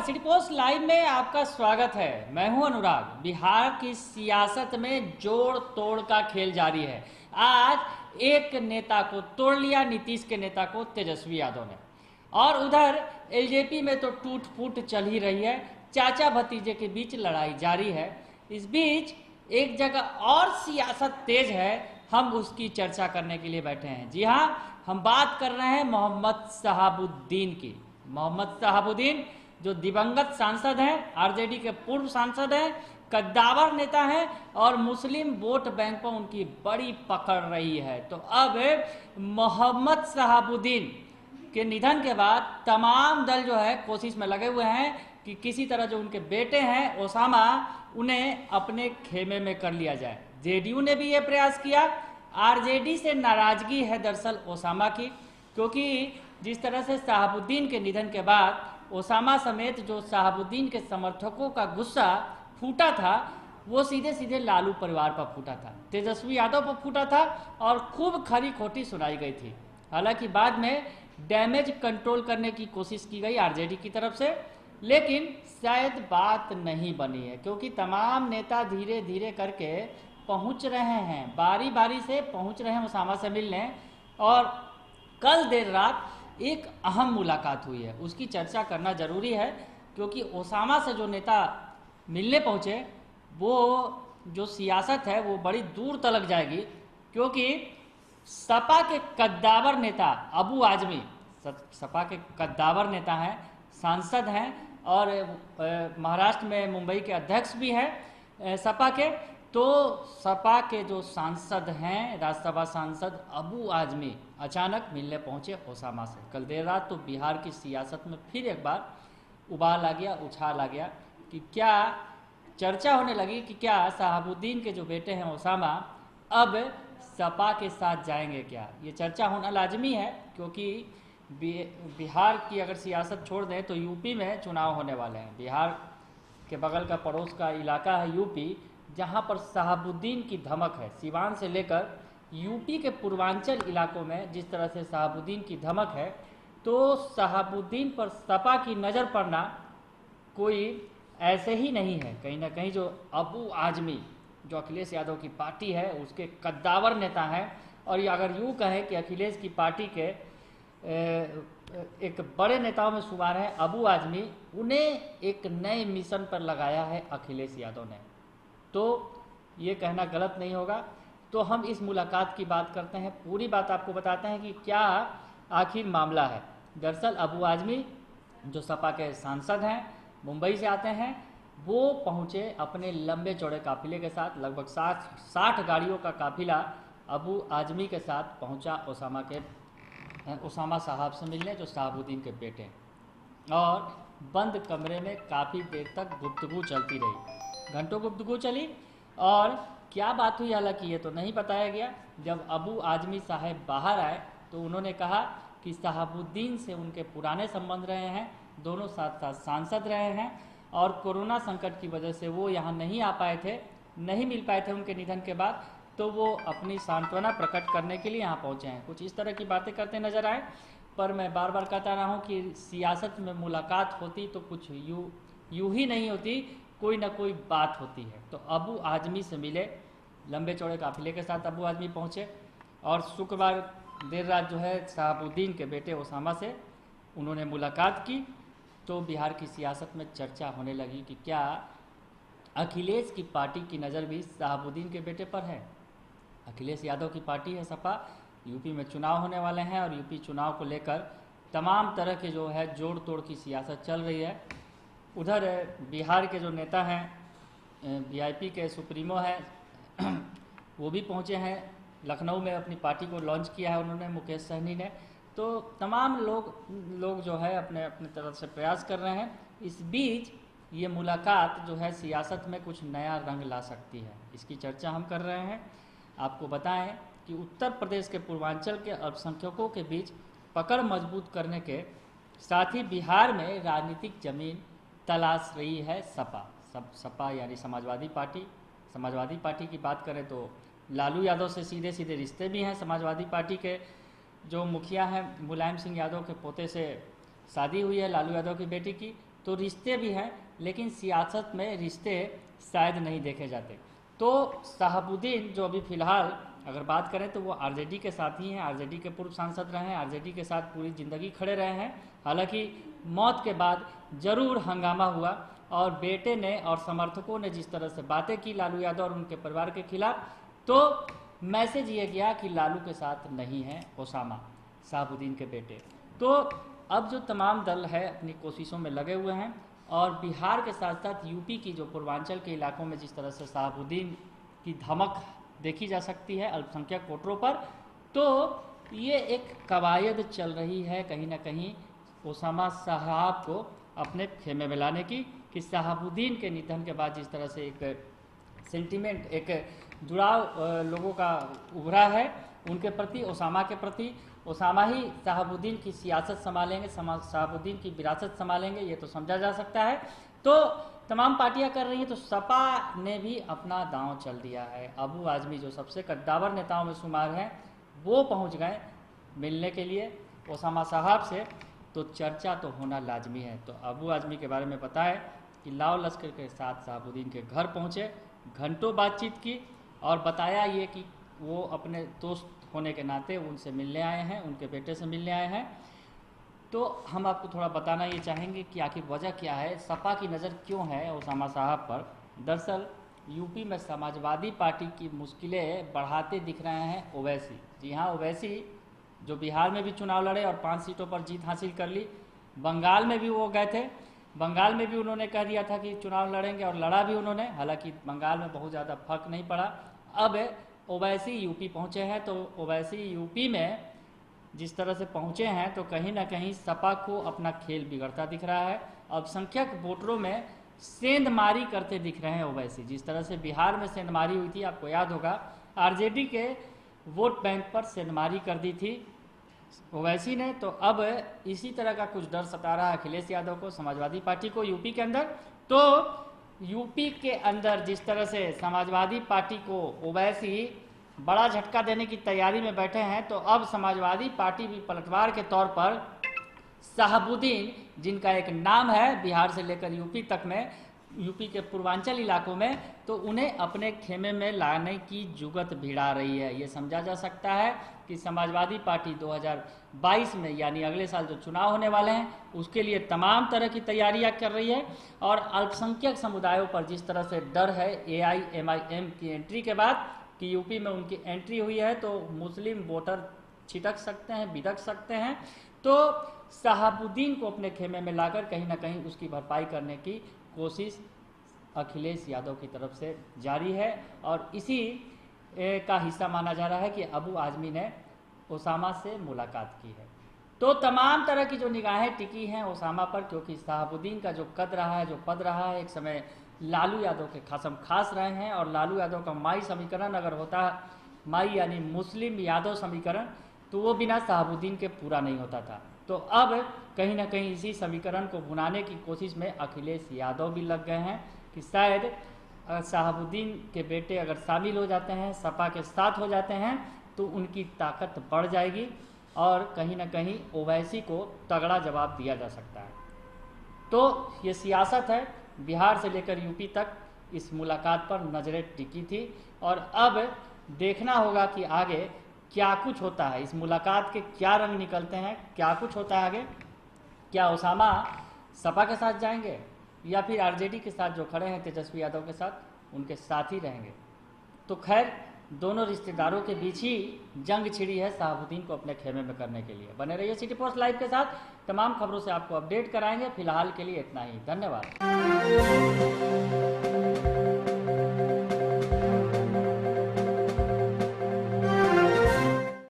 City post live में आपका स्वागत है। मैं हूं अनुराग। बिहार की सियासत में जोड़ तोड़ का खेल जारी है। आज एक नेता को तोड़ लिया, नीतीश के नेता को, तेजस्वी यादव ने, और उधर एलजेपी में तो टूट फूट चल ही रही है। चाचा भतीजे के बीच लड़ाई जारी है। इस बीच एक जगह और सियासत तेज है, हम उसकी चर्चा करने के लिए बैठे हैं। जी हाँ, हम बात कर रहे हैं मोहम्मद शहाबुद्दीन की। मोहम्मद शहाबुद्दीन जो दिवंगत सांसद हैं, आरजेडी के पूर्व सांसद हैं, कद्दावर नेता हैं और मुस्लिम वोट बैंक पर उनकी बड़ी पकड़ रही है। तो अब मोहम्मद शहाबुद्दीन के निधन के बाद तमाम दल जो है कोशिश में लगे हुए हैं कि किसी तरह जो उनके बेटे हैं ओसामा, उन्हें अपने खेमे में कर लिया जाए। जेडीयू ने भी ये प्रयास किया। आरजेडी से नाराजगी है दरअसल ओसामा की, क्योंकि जिस तरह से शहाबुद्दीन के निधन के बाद ओसामा समेत जो शहाबुद्दीन के समर्थकों का गुस्सा फूटा था, वो सीधे सीधे लालू परिवार पर फूटा था, तेजस्वी यादव पर फूटा था और खूब खरी खोटी सुनाई गई थी। हालांकि बाद में डैमेज कंट्रोल करने की कोशिश की गई आरजेडी की तरफ से, लेकिन शायद बात नहीं बनी है, क्योंकि तमाम नेता धीरे धीरे करके पहुंच रहे हैं, बारी बारी से पहुंच रहे हैं ओसामा से मिलने। और कल देर रात एक अहम मुलाकात हुई है, उसकी चर्चा करना जरूरी है, क्योंकि ओसामा से जो नेता मिलने पहुंचे, वो जो सियासत है वो बड़ी दूर तलक जाएगी, क्योंकि सपा के कद्दावर नेता अबू आजमी, सपा के कद्दावर नेता हैं, सांसद हैं और महाराष्ट्र में मुंबई के अध्यक्ष भी हैं सपा के। तो सपा के जो सांसद हैं, राज्यसभा सांसद अबू आजमी अचानक मिलने पहुंचे ओसामा से कल देर रात। तो बिहार की सियासत में फिर एक बार उबाल आ गया, उछाल आ गया कि क्या चर्चा होने लगी कि क्या शहाबुद्दीन के जो बेटे हैं ओसामा अब सपा के साथ जाएंगे क्या। ये चर्चा होना लाजमी है, क्योंकि बिहार की अगर सियासत छोड़ दें तो यूपी में चुनाव होने वाले हैं। बिहार के बगल का पड़ोस का इलाका है यूपी, जहां पर शहाबुद्दीन की धमक है। सिवान से लेकर यूपी के पूर्वांचल इलाकों में जिस तरह से शहाबुद्दीन की धमक है, तो शहाबुद्दीन पर सपा की नज़र पड़ना कोई ऐसे ही नहीं है। कहीं ना कहीं जो अबू आजमी, जो अखिलेश यादव की पार्टी है, उसके कद्दावर नेता हैं, और ये अगर यूँ कहें कि अखिलेश की पार्टी के एक बड़े नेताओं में शुमार है अबू आजमी, उन्हें एक नए मिशन पर लगाया है अखिलेश यादव ने। तो ये कहना गलत नहीं होगा। तो हम इस मुलाकात की बात करते हैं, पूरी बात आपको बताते हैं कि क्या आखिर मामला है। दरअसल अबू आजमी जो सपा के सांसद हैं, मुंबई से आते हैं, वो पहुंचे अपने लंबे चौड़े काफिले के साथ। लगभग 60 गाड़ियों का काफिला अबू आजमी के साथ पहुंचा ओसामा साहब से मिलने, जो शहाबुद्दीन के बेटे हैं, और बंद कमरे में काफ़ी देर तक गुफ्तगू चलती रही, घंटों गुफ्तगू चली। और क्या बात हुई हालांकि ये तो नहीं बताया गया। जब अबू आजमी साहब बाहर आए तो उन्होंने कहा कि शहाबुद्दीन से उनके पुराने संबंध रहे हैं, दोनों साथ साथ सांसद रहे हैं, और कोरोना संकट की वजह से वो यहाँ नहीं आ पाए थे, नहीं मिल पाए थे उनके निधन के बाद, तो वो अपनी सांत्वना प्रकट करने के लिए यहाँ पहुँचे हैं। कुछ इस तरह की बातें करते नजर आए। पर मैं बार बार कहता रहा हूँ कि सियासत में मुलाकात होती तो कुछ यूँ ही नहीं होती, कोई ना कोई बात होती है। तो अबू आजमी से मिले, लंबे चौड़े काफिले के साथ अबू आजमी पहुँचे, और शुक्रवार देर रात जो है शहाबुद्दीन के बेटे ओसामा से उन्होंने मुलाकात की। तो बिहार की सियासत में चर्चा होने लगी कि क्या अखिलेश की पार्टी की नज़र भी शहाबुद्दीन के बेटे पर है। अखिलेश यादव की पार्टी है सपा, यूपी में चुनाव होने वाले हैं, और यूपी चुनाव को लेकर तमाम तरह के जो है जोड़ तोड़ की सियासत चल रही है। उधर बिहार के जो नेता हैं, वीआईपी के सुप्रीमो हैं, वो भी पहुंचे हैं लखनऊ में, अपनी पार्टी को लॉन्च किया है उन्होंने, मुकेश सहनी ने। तो तमाम लोग जो है अपने अपने तरफ से प्रयास कर रहे हैं। इस बीच ये मुलाकात जो है सियासत में कुछ नया रंग ला सकती है, इसकी चर्चा हम कर रहे हैं। आपको बताएं कि उत्तर प्रदेश के पूर्वांचल के अल्पसंख्यकों के बीच पकड़ मजबूत करने के साथ ही बिहार में राजनीतिक जमीन तलाश रही है सपा यानी समाजवादी पार्टी। समाजवादी पार्टी की बात करें तो लालू यादव से सीधे सीधे रिश्ते भी हैं। समाजवादी पार्टी के जो मुखिया हैं मुलायम सिंह यादव के पोते से शादी हुई है लालू यादव की बेटी की, तो रिश्ते भी हैं, लेकिन सियासत में रिश्ते शायद नहीं देखे जाते। तो शहाबुद्दीन जो अभी फ़िलहाल अगर बात करें तो वो आरजेडी के साथ ही हैं, आरजेडी के पूर्व सांसद रहे हैं, आरजेडी के साथ पूरी ज़िंदगी खड़े रहे हैं। हालांकि मौत के बाद ज़रूर हंगामा हुआ और बेटे ने और समर्थकों ने जिस तरह से बातें की लालू यादव और उनके परिवार के खिलाफ, तो मैसेज ये गया कि लालू के साथ नहीं है ओसामा, शहाबुद्दीन के बेटे। तो अब जो तमाम दल है अपनी कोशिशों में लगे हुए हैं और बिहार के साथ साथ यूपी की जो पूर्वांचल के इलाकों में जिस तरह से शहाबुद्दीन की धमक देखी जा सकती है अल्पसंख्यक वोटरों पर, तो ये एक कवायद चल रही है कहीं ना कहीं ओसामा साहब को अपने खेमे में लाने की, कि शहाबुद्दीन के निधन के बाद जिस तरह से एक सेंटिमेंट, एक जुड़ाव लोगों का उभरा है उनके प्रति, ओसामा के प्रति। ओसामा ही शहाबुद्दीन की सियासत संभालेंगे, शहाबुद्दीन की विरासत संभालेंगे, ये तो समझा जा सकता है। तो तमाम पार्टियां कर रही हैं, तो सपा ने भी अपना दांव चल दिया है। अबू आजमी जो सबसे कद्दावर नेताओं में शुमार हैं, वो पहुंच गए मिलने के लिए ओसामा साहब से, तो चर्चा तो होना लाजमी है। तो अबू आजमी के बारे में पता है कि लाव लश्कर के साथ शहाबुद्दीन के घर पहुंचे, घंटों बातचीत की और बताया ये कि वो अपने दोस्त होने के नाते उनसे मिलने आए हैं, उनके बेटे से मिलने आए हैं। तो हम आपको थोड़ा बताना ये चाहेंगे कि आखिर वजह क्या है, सपा की नज़र क्यों है ओसामा साहब पर। दरअसल यूपी में समाजवादी पार्टी की मुश्किलें बढ़ाते दिख रहे हैं ओवैसी। जी हाँ, ओवैसी जो बिहार में भी चुनाव लड़े और 5 सीटों पर जीत हासिल कर ली, बंगाल में भी वो गए थे, बंगाल में भी उन्होंने कह दिया था कि चुनाव लड़ेंगे और लड़ा भी उन्होंने, हालांकि बंगाल में बहुत ज़्यादा फर्क नहीं पड़ा। अब ओवैसी यूपी पहुँचे हैं, तो ओवैसी यूपी में जिस तरह से पहुँचे हैं तो कहीं ना कहीं सपा को अपना खेल बिगड़ता दिख रहा है। अल्पसंख्यक वोटरों में सेंधमारी करते दिख रहे हैं ओवैसी। जिस तरह से बिहार में सेंधमारी हुई थी, आपको याद होगा, आरजेडी के वोट बैंक पर सेंधमारी कर दी थी ओवैसी ने। तो अब इसी तरह का कुछ डर सता रहा है अखिलेश यादव को, समाजवादी पार्टी को यूपी के अंदर। तो यूपी के अंदर जिस तरह से समाजवादी पार्टी को ओवैसी बड़ा झटका देने की तैयारी में बैठे हैं, तो अब समाजवादी पार्टी भी पलटवार के तौर पर शहाबुद्दीन, जिनका एक नाम है बिहार से लेकर यूपी तक में, यूपी के पूर्वांचल इलाकों में, तो उन्हें अपने खेमे में लाने की जुगत भिड़ा रही है। ये समझा जा सकता है कि समाजवादी पार्टी 2022 में यानी अगले साल जो चुनाव होने वाले हैं उसके लिए तमाम तरह की तैयारियां कर रही है। और अल्पसंख्यक समुदायों पर जिस तरह से डर है AIMIM की एंट्री के बाद कि यूपी में उनकी एंट्री हुई है तो मुस्लिम वोटर छिटक सकते हैं, बिदक सकते हैं, तो शहाबुद्दीन को अपने खेमे में लाकर कहीं ना कहीं उसकी भरपाई करने की कोशिश अखिलेश यादव की तरफ से जारी है। और इसी का हिस्सा माना जा रहा है कि अबू आजमी ने ओसामा से मुलाकात की है। तो तमाम तरह की जो निगाहें टिकी हैं ओसामा पर, क्योंकि शहाबुद्दीन का जो कद रहा है, जो पद रहा है, एक समय लालू यादव के खासम खास रहे हैं। और लालू यादव का माई समीकरण अगर होता, माई यानी मुस्लिम यादव समीकरण, तो वो बिना शहाबुद्दीन के पूरा नहीं होता था। तो अब कहीं ना कहीं इसी समीकरण को भुनाने की कोशिश में अखिलेश यादव भी लग गए हैं कि शायद शहाबुद्दीन के बेटे अगर शामिल हो जाते हैं, सपा के साथ हो जाते हैं, तो उनकी ताकत बढ़ जाएगी और कहीं ना कहीं ओवैसी को तगड़ा जवाब दिया जा सकता है। तो ये सियासत है, बिहार से लेकर यूपी तक इस मुलाकात पर नज़रें टिकी थी और अब देखना होगा कि आगे क्या कुछ होता है, इस मुलाकात के क्या रंग निकलते हैं, क्या कुछ होता है आगे। क्या ओसामा सपा के साथ जाएंगे या फिर आरजेडी के साथ जो खड़े हैं तेजस्वी यादव के साथ, उनके साथ ही रहेंगे। तो खैर दोनों रिश्तेदारों के बीच ही जंग छिड़ी है शहाबुद्दीन को अपने खेमे में करने के लिए। बने रहिए सिटी पोस्ट लाइव के साथ, तमाम खबरों से आपको अपडेट कराएंगे। फिलहाल के लिए इतना ही, धन्यवाद।